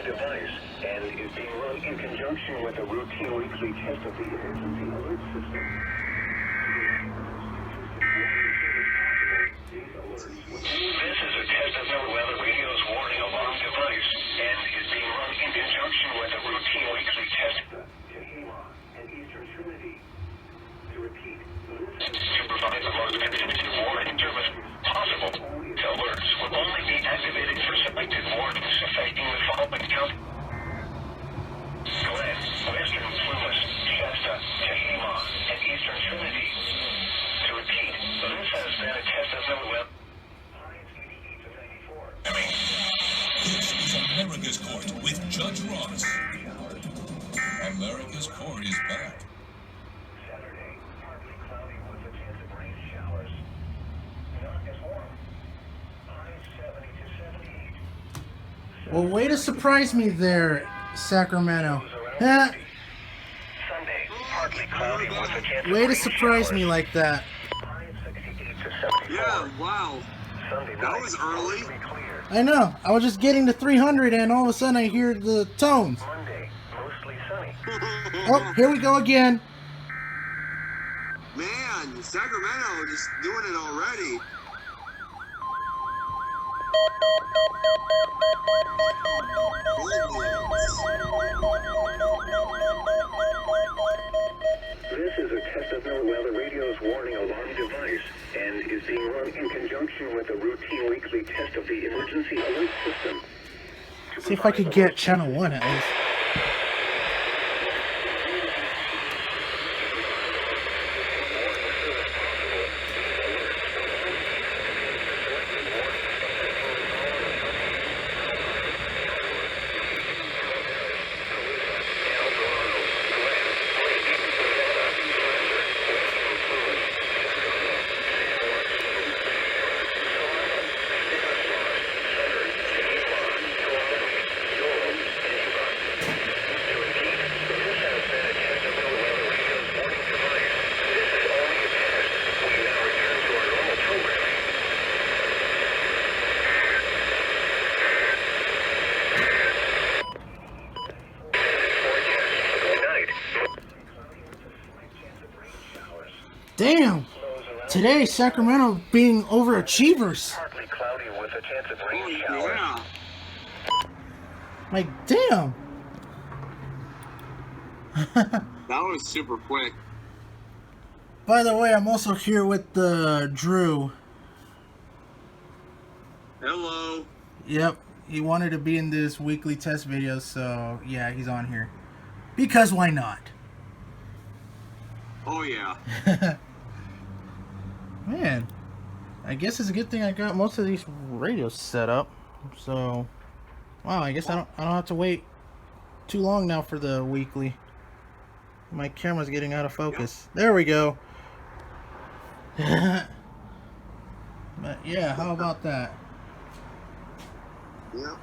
device and is being run in conjunction with a routine weekly test of the emergency alert system. This is a test of NOAA radio's warning alarm device and is being run in conjunction with a routine weekly test. And Eastern Trinity. To repeat, to provide the most convincing warning service possible. Alerts will only be activated for selected warnings affecting the following county: Glen, Western Plumas, Shasta, Tehama, and Eastern Trinity. To repeat, this has been a test of NOAA. This is America's Court with Judge Ross. America's Court is back. Saturday, partly cloudy with a chance of rain showers. Not as warm. Highs 70 to 78. Well, way to surprise me there, Sacramento. Sunday, partly cloudy with a chance of Way to rain surprise showers. me like that. Highs 68 to 74. Yeah, wow. Sunday That night, was early. mostly clear. I know. I was just getting to 300 and all of a sudden I hear the tones. Monday, mostly sunny. Oh, here we go again. Man, Sacramento just doing it already. This is a test of NOAA radio's warning alarm device and is being run in conjunction with a routine weekly test of the emergency alert system. See if I could get channel 1 at least. Damn! Today, Sacramento being overachievers. Partly cloudy with a chance of rain Oh, showers. yeah. Like, damn! That was super quick. By the way, I'm also here with Drew. Hello. Yep, he wanted to be in this weekly test video, so yeah, he's on here. Because why not? Oh, yeah. Man, I guess it's a good thing I got most of these radios set up. So, wow, I guess I don't have to wait too long now for the weekly. My camera's getting out of focus. There we go. But yeah, how about that? Yep.